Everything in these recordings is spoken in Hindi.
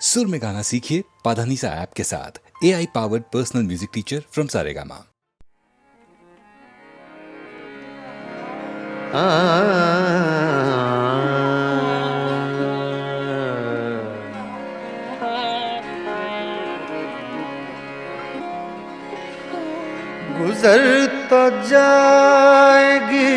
सुर में गाना सीखिए पाधानीसा ऐप के साथ। AI powered personal music teacher from Saregama. गुजर तो जाएगी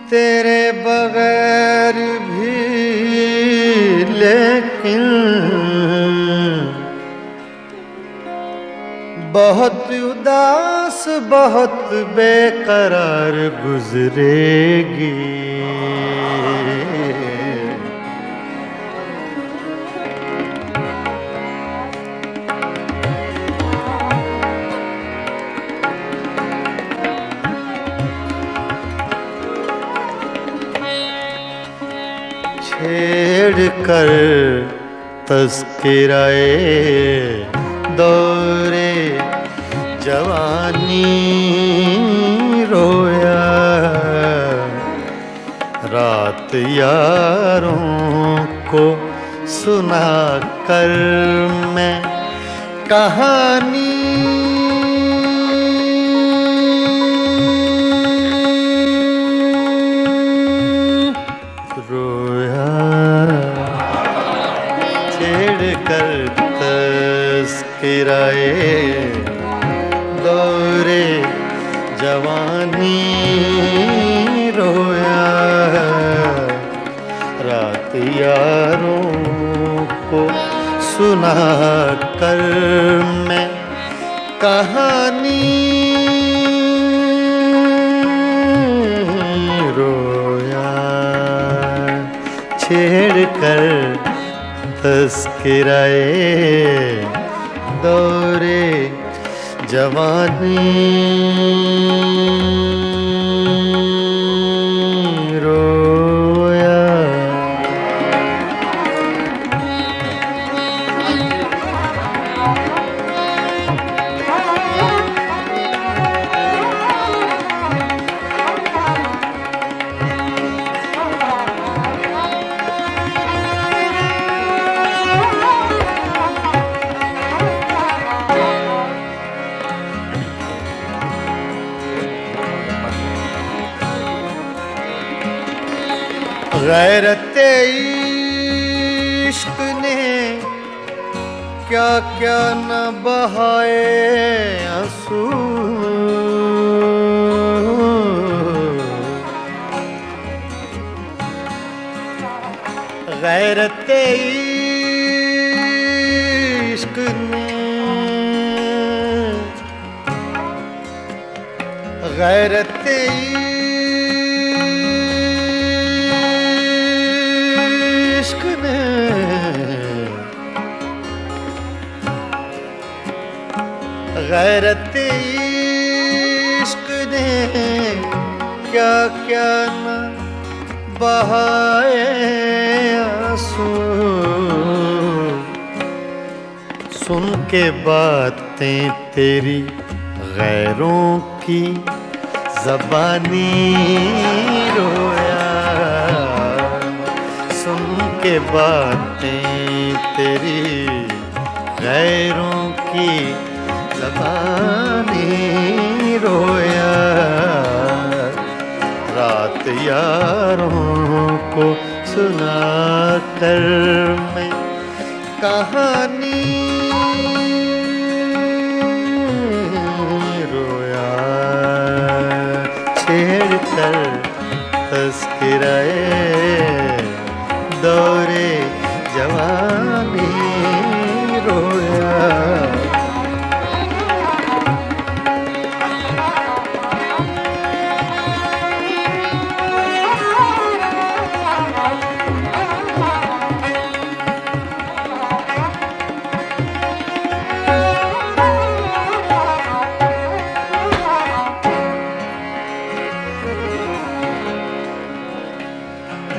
तेरे बगैर भी, लेकिन बहुत उदास बहुत बेकरार गुजरेगी। छेड़ कर तज़किराए दौरे जवानी रोया, रात यारों को सुना कर मैं कहानी रोया। छेड़ कर तज़किराए दौरे जवानी रोया, रात यारों को सुना कर मैं कहानी रोया। छेड़ कर तज़किराए दौरे जवानी रोया। गैरते इश्क ने क्या क्या न बहाए आंसू, गैरते इश्क ने गैरते गैरत इश्क ने क्या क्या न बहाए आंसू। सुन के बातें तेरी गैरों की ज़बानी रोया, सुन के बातें तेरी गैरों की ज़बानी रोया, रात यारों को सुना कर मैं कहानी रोया। छेड़ कर तज़किराए दौरे जवानी रोया।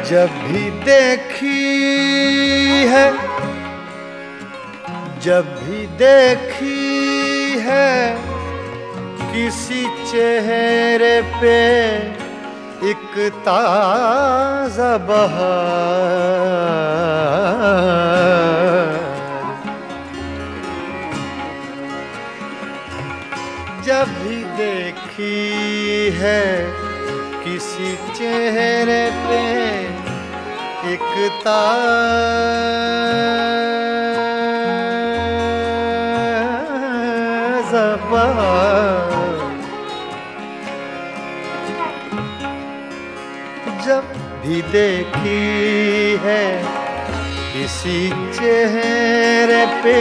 जब भी देखी है, जब भी देखी है किसी चेहरे पे एक ताजा बहार जब भी देखी है किसी चेहरे पे एक ताजा बहार जब भी देखी है किसी चेहरे पे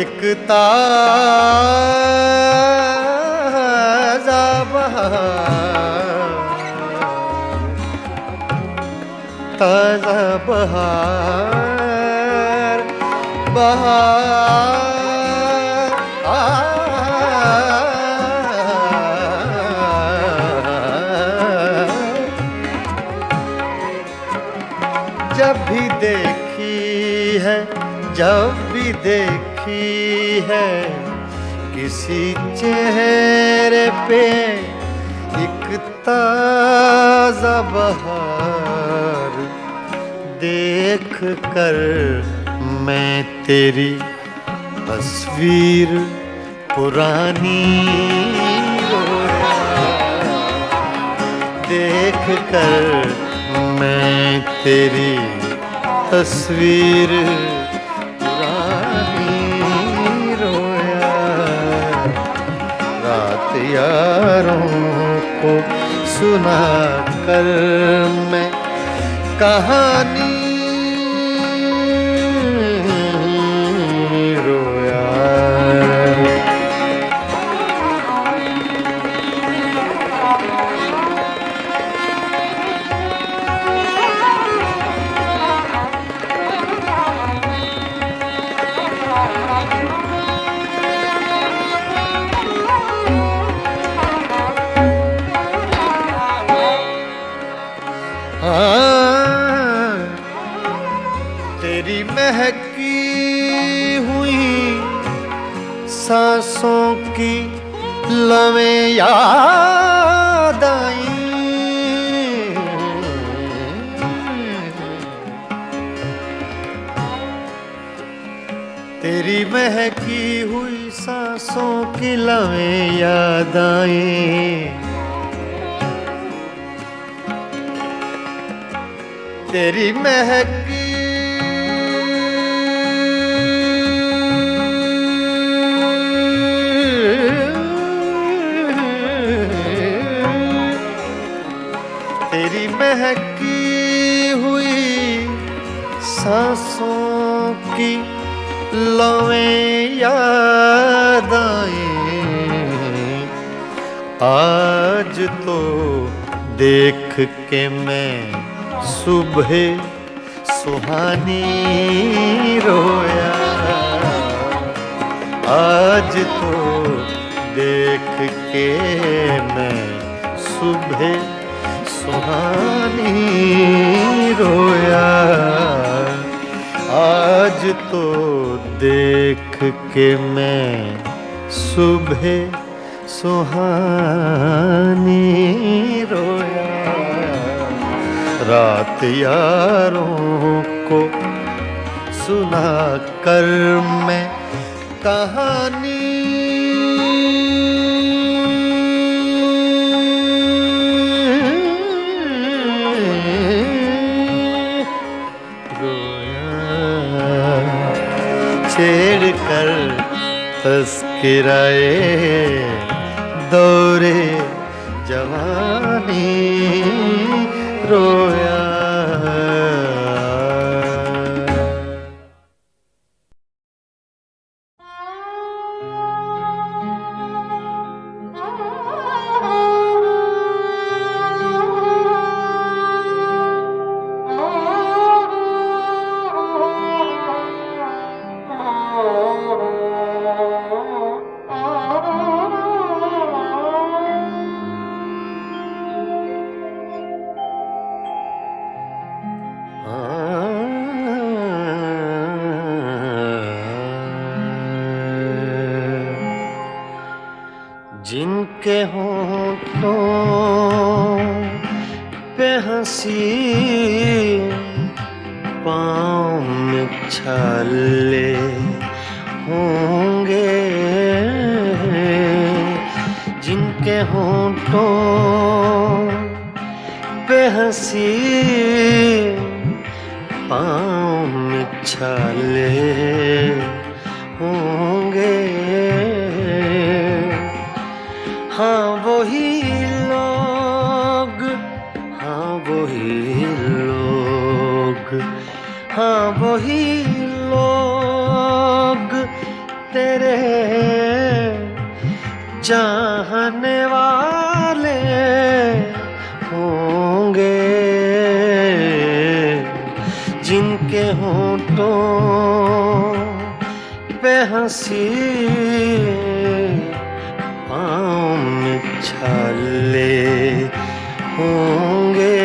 एक ताजा बहार ताजा बहार बहार जब भी देखी है जब भी देखी है किसी चेहरे पे एक ताजा बहार देख कर मैं तेरी तस्वीर पुरानी रोया देख कर मैं तेरी तस्वीर पुरानी रोया रात यारों को सुना कर मैं कहानी रोया तेरी महकी हुई सांसों की लवें याद आई तेरी महकी हुई सांसों की लवें याद आई तेरी महकी तेरी महकी हुई सांसों की लवें याद आई आज तो देख के मैं सुबह सुहानी रोया आज तो देख के मैं सुबह सुहानी रोया आज तो देख के मैं सुबह सुहानी रोया रात यारों को सुना कर मैं कहानी छेड़ कर तस्किराए दौरे जवानी रोया जिनके होठों पे हंसी पाँव में छाले होंगे, जिनके होंठों पे हंसी पाँव में छाले होंगे। हाँ वही लोग, हाँ वही लोग, हाँ वही लोग तेरे चाहने वाले होंगे, जिनके होंठों पे हंसी पाँव में छाले होंगे।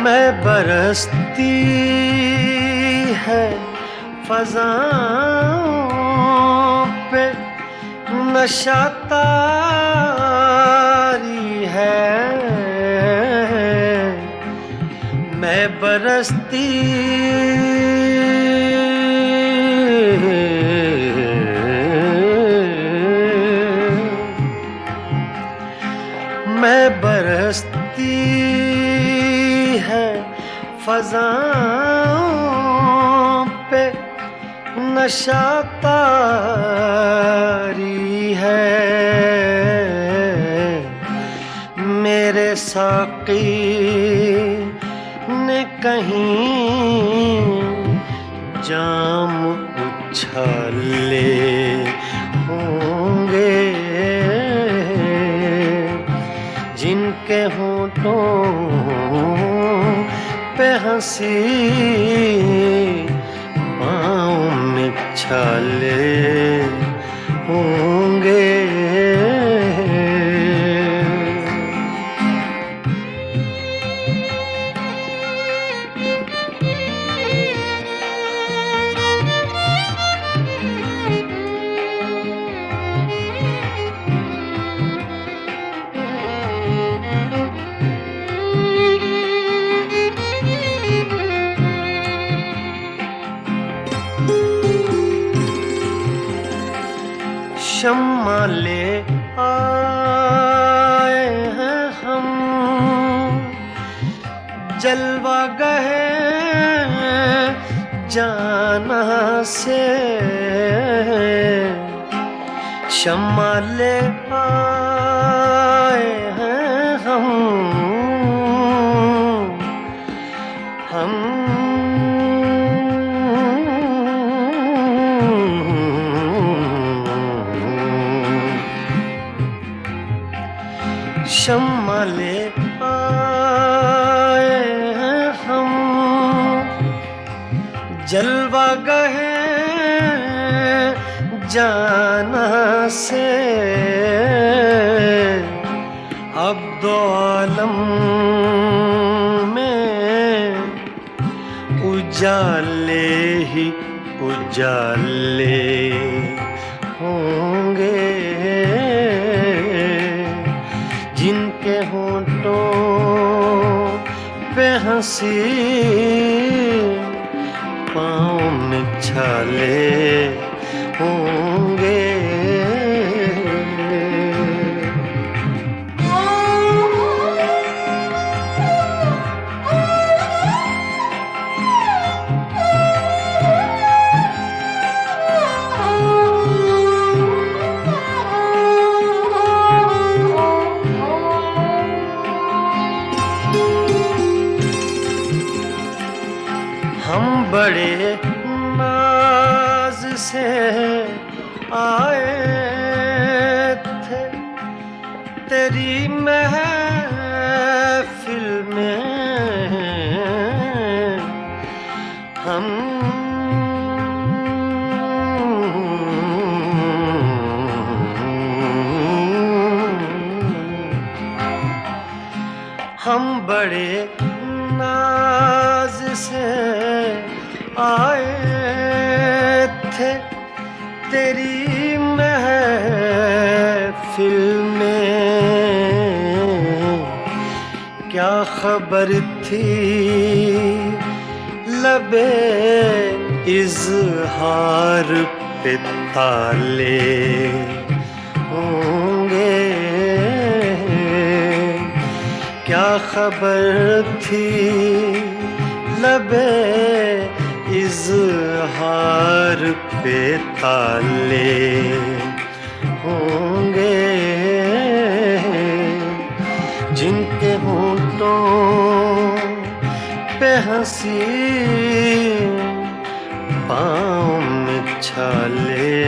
मैं बरसती है फ़ज़ाओं पे नशा तारी है, मैं बरसती मैं बरसती है फ़ज़ाओं पे नशा तारी है, मेरे साक़ी ने कहीं जाम उछाले होंगे, जिनके होंठों पे हंसी पाँव में छाले होंगे। शम्मा ले आए हैं हम, जलवा गए जाना से, शम्मा ले आए हैं हम शम्मा ले आए हैं हम, जलवा गए जाना से, अब दो आलम में उजाले ही उजाले होंगे, जिनके होंठों पे हंसी पाँव में छाले होंगे। हम बड़े नाज से आए थे तेरी महफिल में, हम हम बड़े नाज से आए थे तेरी महफिल में, क्या खबर थी लबे इज़हार पे ताले होंगे, क्या खबर थी लबे इज़हार पे ताले होंगे, जिनके होंठों पे हंसी पाँव में छाले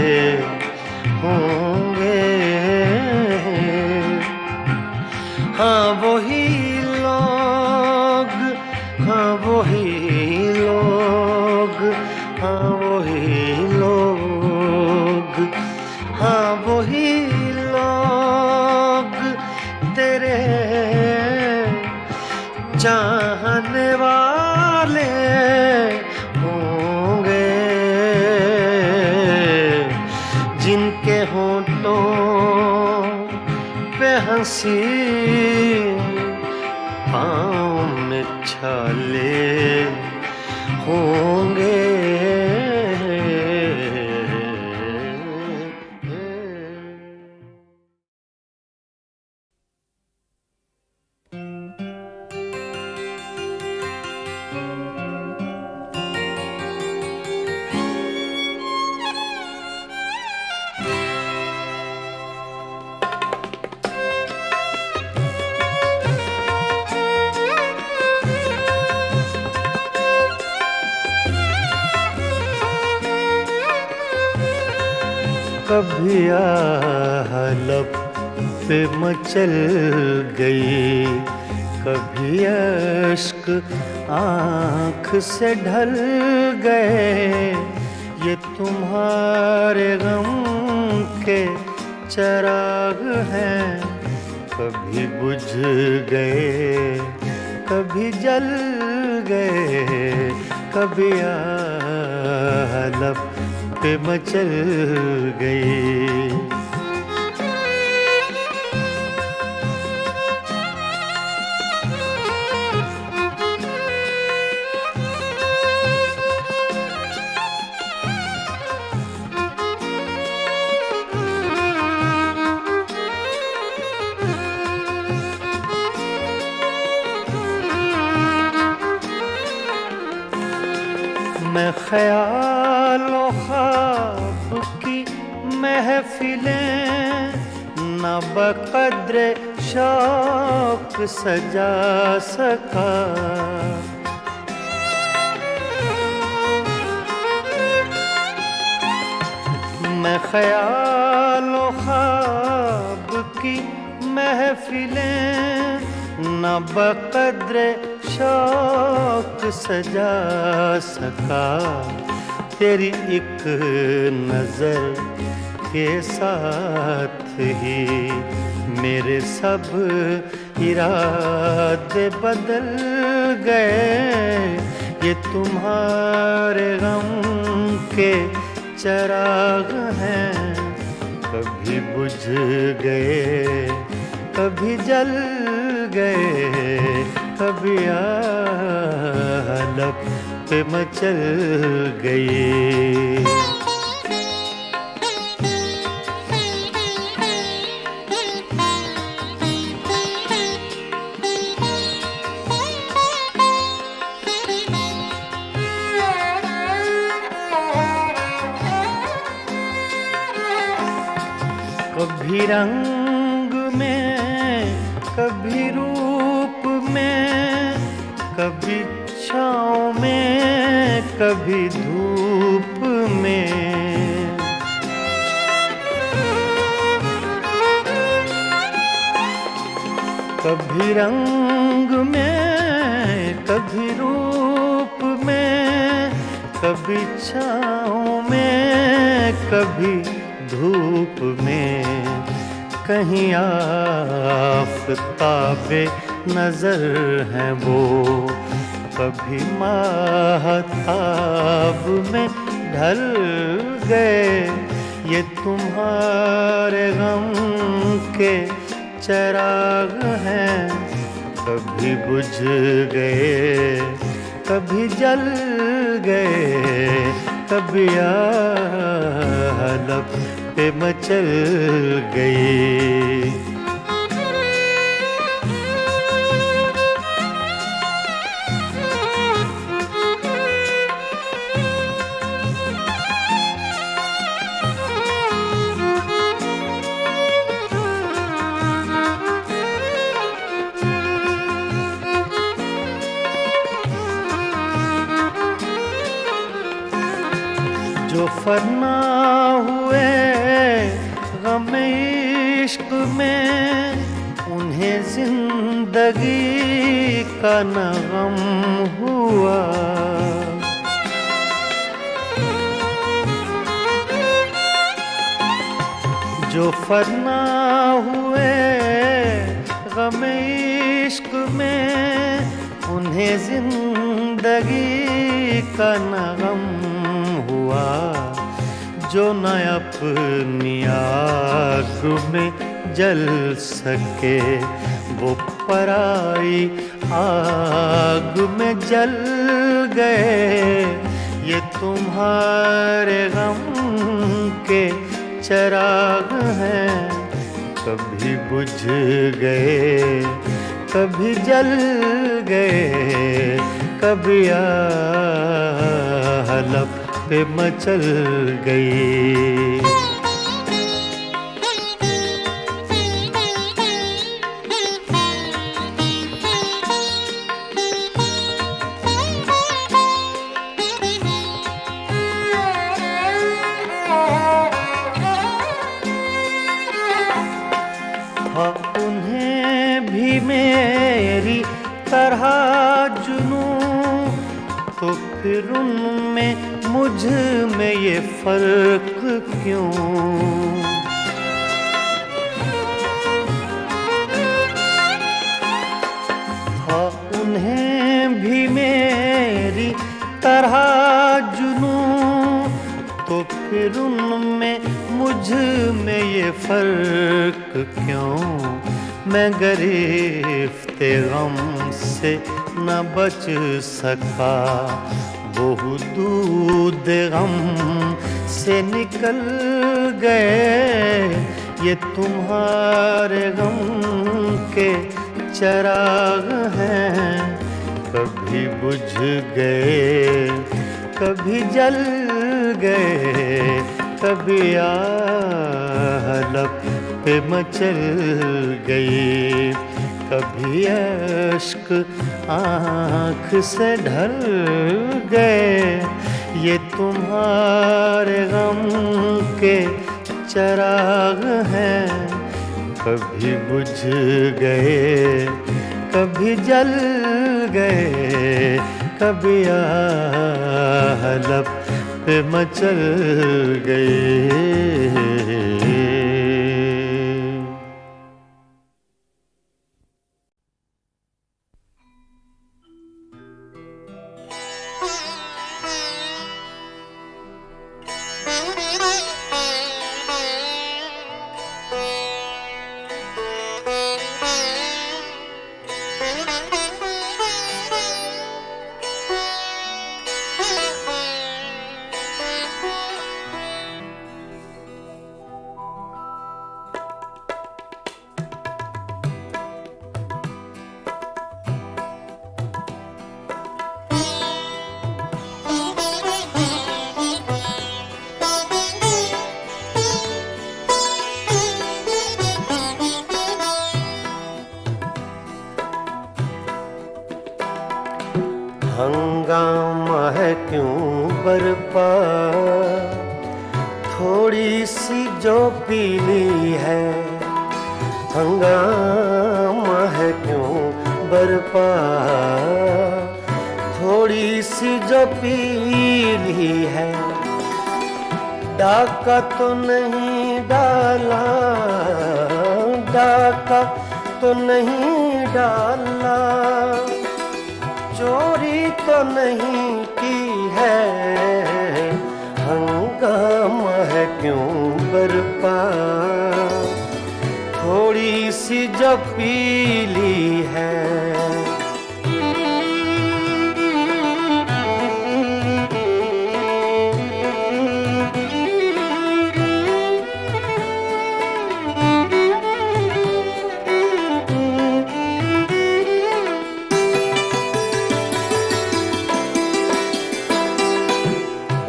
होंगे। हाँ वही लोग, हाँ वही लोग, हाँ वही लोग, हाँ वही लोग तेरे चाहने वाले होंगे, जिनके होंठों पे हंसी पाँव में छाले होंगे। कभी लब पे मचल गई, कभी अश्क आँख से ढल गए, ये तुम्हारे गम के चिराग हैं, कभी बुझ गए कभी जल गए, कभी लब पे मचल गई। मैं ख्यालों ख्वाब की महफिलें न बक़द्र शौक सजा सका, मैं ख्यालों ख्वाब की महफिलें न बक़द्र शौक सजा सका, तेरी एक नजर के साथ ही मेरे सब इरादे बदल गए, ये तुम्हारे गम के चिराग हैं, कभी बुझ गए कभी जल गए, कभी लब पे मचल गई। कभी रंग में कभी रूप में, कभी छाँव में कभी धूप में, कभी रंग में कभी रूप में, कभी छाँव में कभी धूप में, कहीं आफ़ताबे नजर हैं वो, कभी माहताब में ढल गए। ये तुम्हारे गम के चिराग हैं, कभी बुझ गए कभी जल गए, कभी लब पे मचल गई। जो फना हुए गम इश्क में, उन्हें जिंदगी का न गम हुआ। जो फना हुए गम इश्क में, उन्हें जिंदगी का न गम हुआ। जो न अपनी आग में जल सके, वो पराई आग में जल गए। ये तुम्हारे गम के चिराग हैं, कभी बुझ गए कभी जल गए, कभी लब पे मचल गई। हाँ, उन्हें भी मेरी तरह जुनूं, तो फिर उनमें मुझ में ये फर्क क्यों? हाँ, उन्हें भी मेरी तरह जुनूं, तो फिर उनमें मुझ में ये फर्क क्यों? मैं गिरफ्ते गम से न बच सका, वो दूध गम से निकल गए। ये तुम्हारे गम के चिराग हैं, कभी बुझ गए कभी जल गए, कभी लब पे मचल गई, कभी अश्क आँख से ढल गए। ये तुम्हारे गम के चिराग हैं, कभी बुझ गए कभी जल गए, कभी लब पे मचल गए। हंगामा है क्यों बरपा, थोड़ी सी जो पीली है। हंगामा है क्यों बरपा, थोड़ी सी जो पीली है। डाका तो नहीं डाला, डाका तो नहीं डाला, चोरी तो नहीं की है, हंगामा है क्यों बरपा, थोड़ी सी जो पीली है।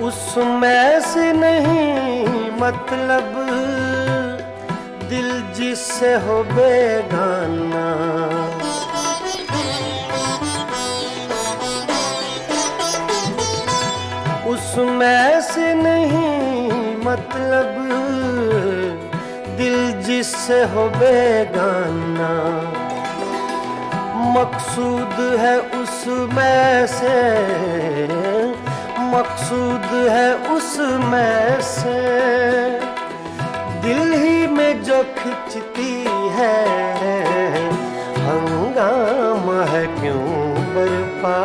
उसमें से नहीं मतलब दिल जिससे हो बेगाना, उसमें से नहीं मतलब दिल जिससे हो बेगाना, मकसूद है उसमें से, मकसूद है उसमें से, दिल ही में जो खिंचती है, हंगामा है क्यों बरपा,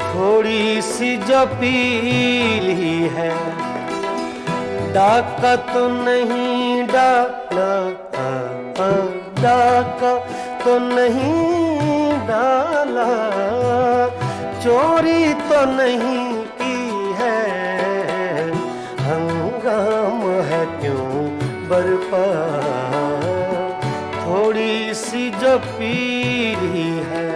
थोड़ी सी जो पीली है। डाका तो नहीं डाला, डाका तो नहीं डाला, चोरी तो नहीं की है, हंगामा है क्यों बरपा, थोड़ी सी जो पीली है।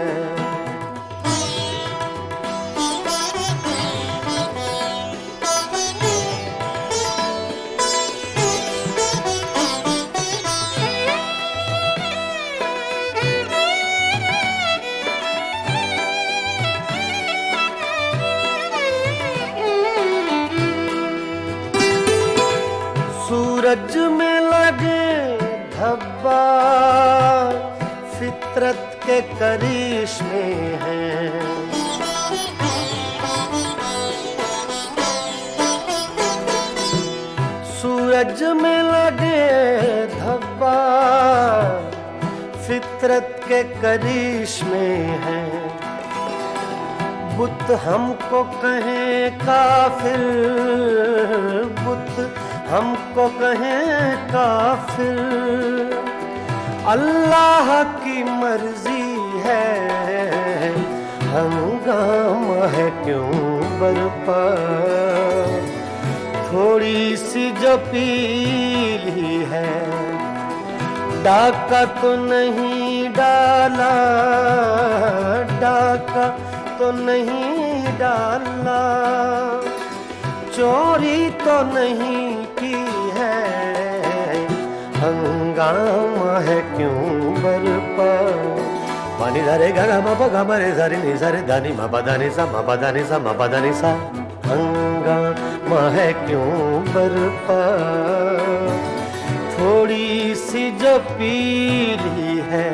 सूरज में लगे धब्बा फितरत के करिश्मे हैं, सूरज में लगे धब्बा फितरत के करिश्मे हैं, बुत हमको कहें काफिर, बुत हमको कहें काफिर, अल्लाह की मर्जी है, हंगामा है क्यों बरपा, थोड़ी सी जो पीली है। डाका तो नहीं डाला, डाका तो नहीं डाला, चोरी तो नहीं की है, हंगामा है क्यों बरपा। पानी धरे गा मा पा गा मा रे सा रे नि सा रे धा नि मा पा धा नि सा मा पा धा नि सा मा पा धा नि सा, हंगामा है क्यों बरपा, थोड़ी सी जो पीली है।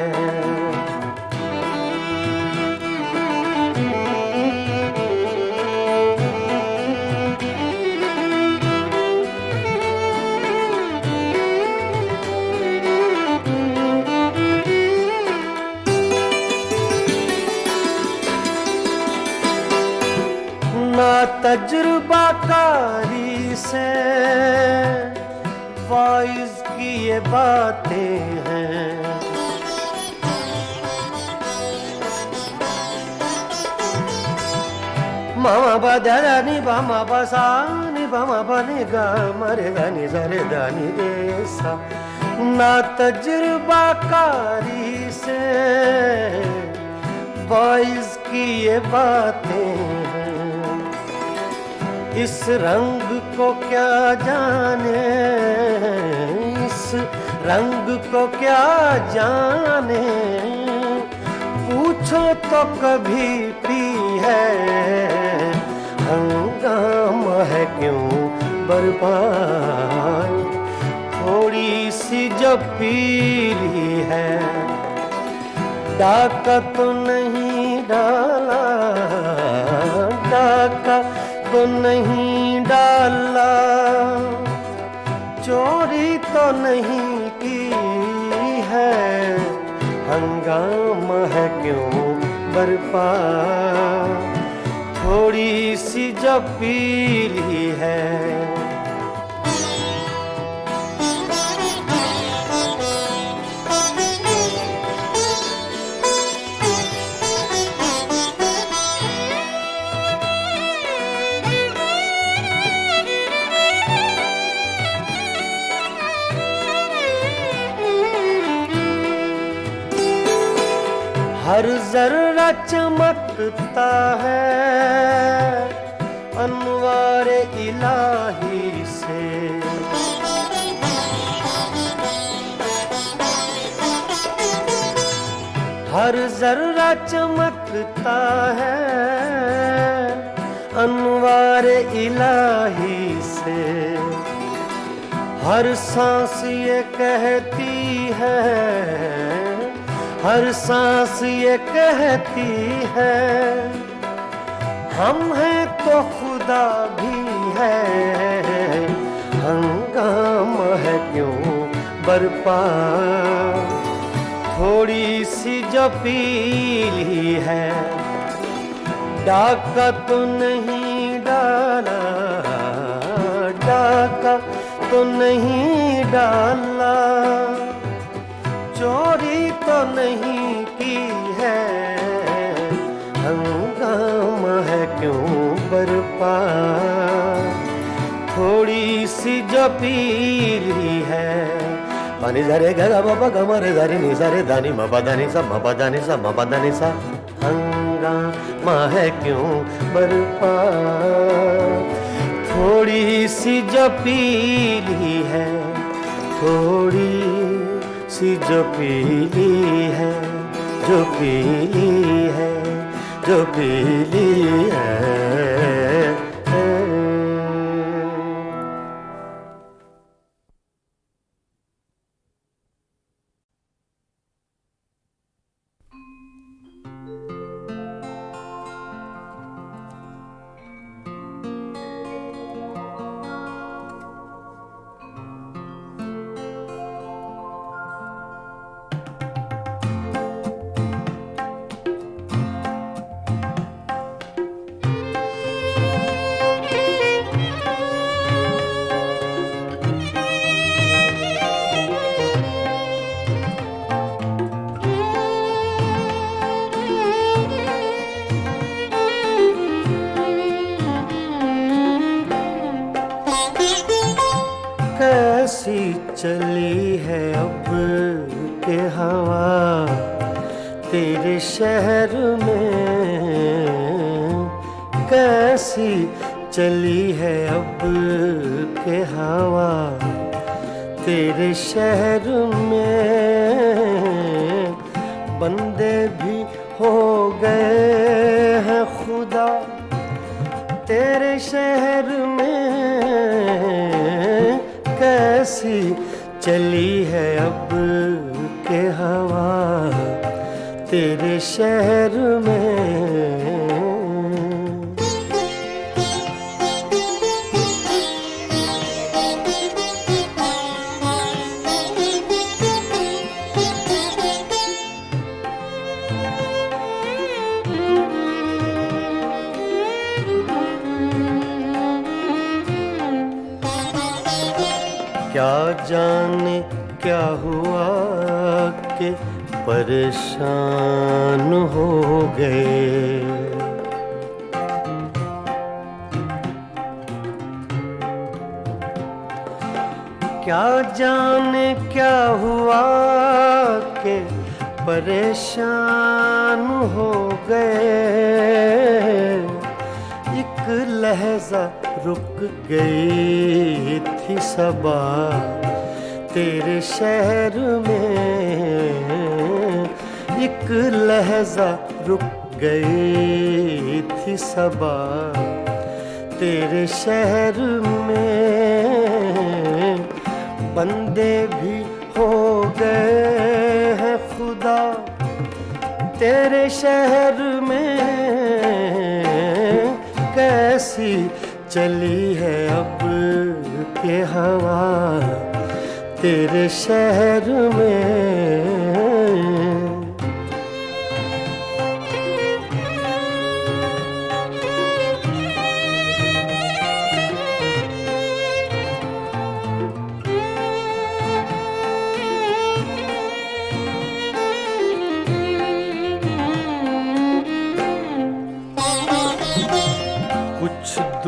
ना तजुर्बाकारी से वाइज की ये बातें हैं, मामा बा दा नि बा मा बा सा नि बा मा बा नि गा मा रे दा नि सा रे दा नि रे सा। ना तजुर्बाकारी से वाइज की ये बातें हैं, इस रंग को क्या जाने, इस रंग को क्या जाने, पूछो तो कभी पी है, हंगामा है क्यों बरपा, थोड़ी सी जो पीली है। डाका तो नहीं डाला, डाका तो नहीं डाला, चोरी तो नहीं की है, हंगामा है क्यों बरपा, थोड़ी सी जो पीली है। हर जर्रा चमकता है अनवारे इलाही से, हर जर्रा चमकता है अनवारे इलाही से। हर सांस ये कहती है, हर सांस ये कहती है, हम हैं तो खुदा भी है। हंगामा है क्यों बरपा, थोड़ी सी जो पीली है। डाका तो नहीं डाला, डाका तो नहीं डाला, चोरी तो नहीं की है। हंगामा है क्यों बरपा, थोड़ी सी जो पीली है। पानी जरे गा बाबा गमरे जरे नि जरे दानी मबा दानी सा मबा दानी सा मबा दानी सा। हंगामा है क्यों बरपा, थोड़ी सी जो पीली है, थोड़ी सी जो पीली है, जो पीली है, जो पीली है। कैसी चली है अब के हवा तेरे शहर में, कैसी चली है अब के हवा तेरे शहर में। बंदे भी हो गए हैं खुदा तेरे शहर में, कैसी चली है अब के हवा तेरे शहर में। क्या जाने क्या हुआ कि परेशान हो गए, क्या जाने क्या हुआ कि परेशान हो गए। एक लहजा रुक गई थी सबा तेरे शहर में, एक लहजा रुक गई थी सबा तेरे शहर में। बंदे भी हो गए हैं खुदा तेरे शहर में, कैसी चली है अब के हवा तेरे शहर में।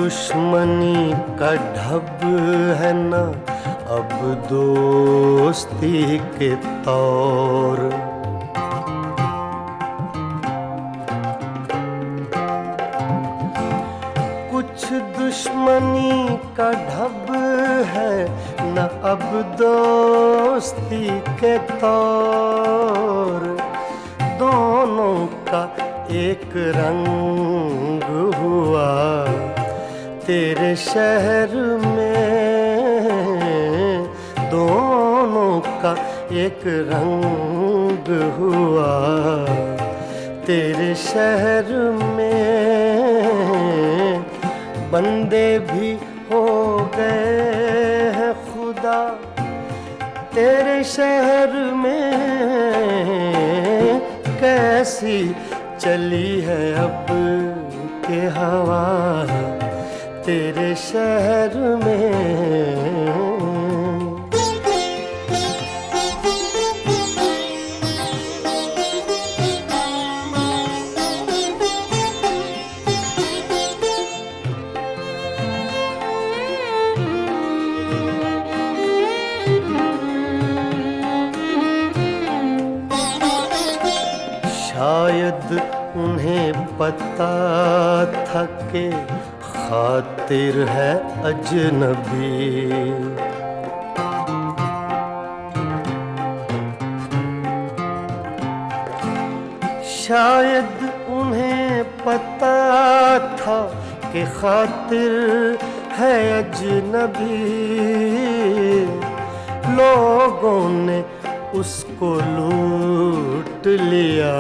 दुश्मनी का ढब है ना अब दोस्ती के तौर। कुछ दुश्मनी का ढब है न अब दोस्ती के तौर। दोनों का एक रंग हुआ तेरे शहर में। दोनों का एक रंग हुआ तेरे शहर में। बंदे भी हो गए हैं खुदा तेरे शहर में। कैसी चली है अब के हवा तेरे शहर में। शायद उन्हें पता था कि खातिर है अजनबी। शायद उन्हें पता था कि खातिर है अजनबी। लोगों ने उसको लूट लिया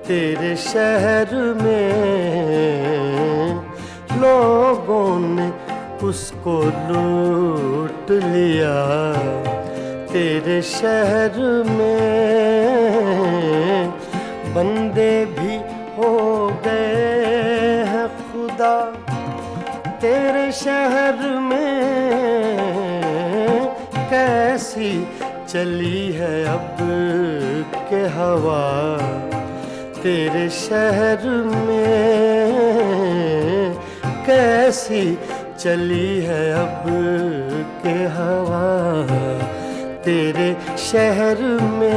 तेरे शहर में। लोगों ने उसको लूट लिया तेरे शहर में। बंदे भी हो गए हैं खुदा तेरे शहर में। कैसी चली है अब के हवा तेरे शहर में। कैसी चली है अब के हवा तेरे शहर में।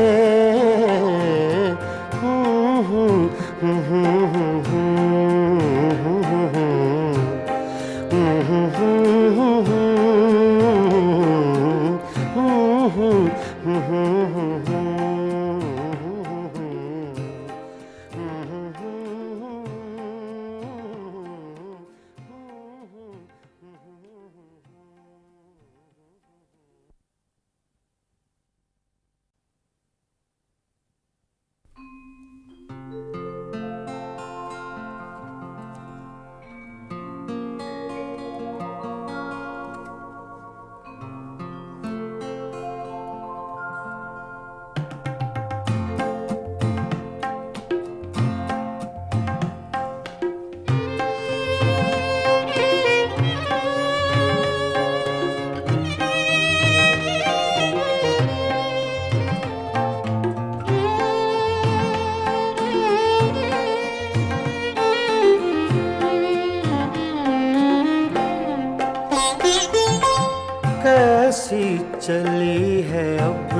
कैसी चली है अब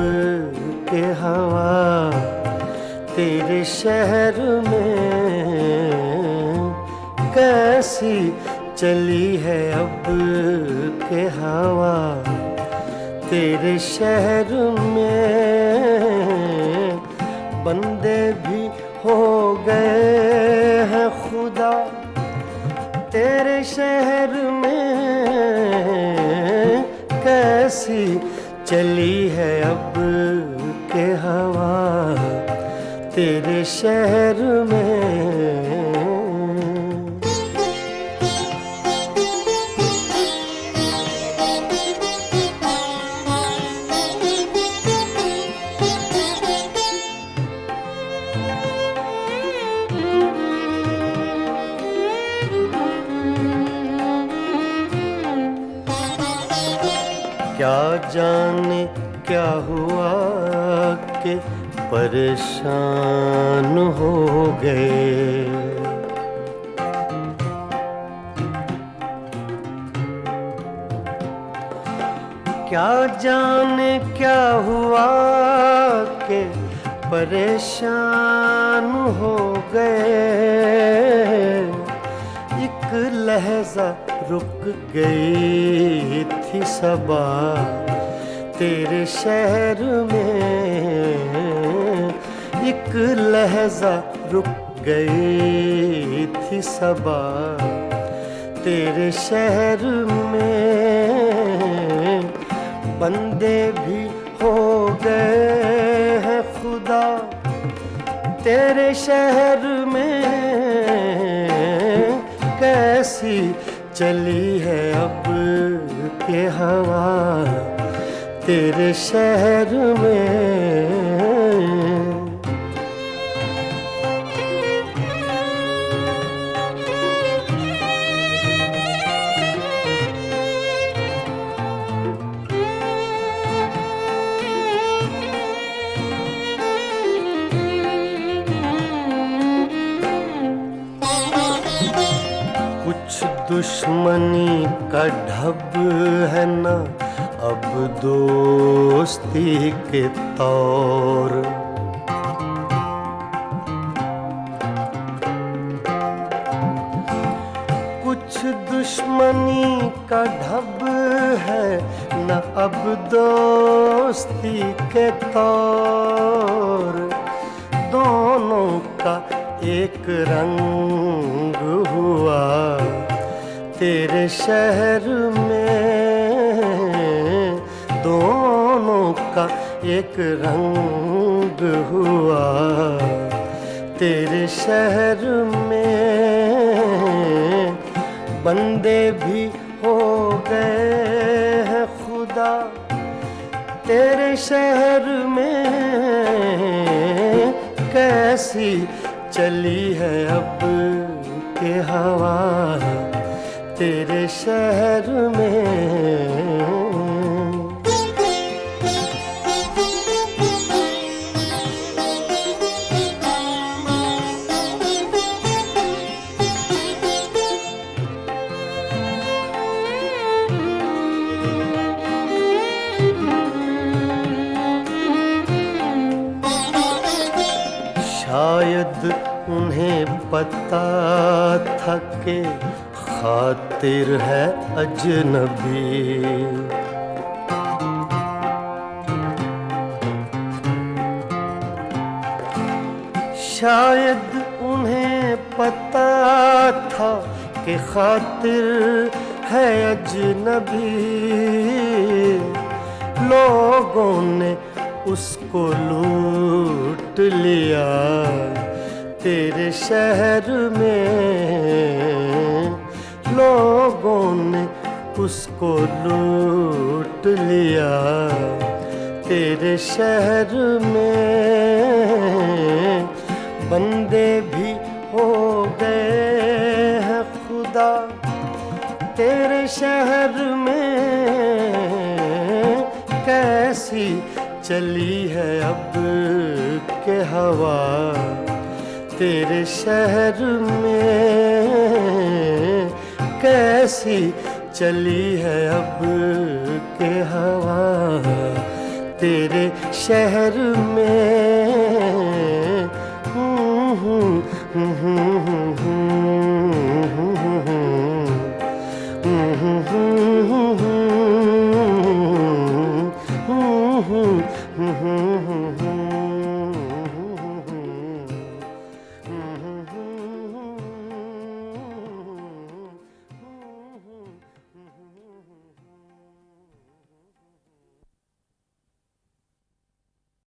के हवा तेरे शहर में। कैसी चली है अब के हवा तेरे शहर में। बंदे भी हो गए हैं खुदा तेरे शहर में। कैसी चली है अब के हवा तेरे शहर में। क्या जाने क्या हुआ कि परेशान हो गए। क्या जाने क्या हुआ के परेशान हो गए। एक लहजा रुक गई थी सबा तेरे शहर में। एक लहजा रुक गई थी सबा तेरे शहर में। बंदे भी हो गए हैं खुदा तेरे शहर में। कैसी चली है अब के हवा तेरे शहर में। कुछ दुश्मनी का ढब है ना अब दोस्ती के तौर। कुछ दुश्मनी का ढब है न अब दोस्ती के तौर। दोनों का एक रंग हुआ तेरे शहर में। दोनों का एक रंग हुआ तेरे शहर में। बंदे भी हो गए हैं खुदा तेरे शहर में। कैसी चली है अब के हवा तेरे शहर में। शायद उन्हें पता था कि खातिर है अजनबी। शायद उन्हें पता था कि खातिर है अजनबी। लोगों ने उसको लूट लिया तेरे शहर में। लोगों ने उसको लूट लिया तेरे शहर में। बंदे भी हो गए हैं खुदा तेरे शहर में। कैसी चली है अब के हवा तेरे शहर में। कैसी चली है अब के हवा तेरे शहर में।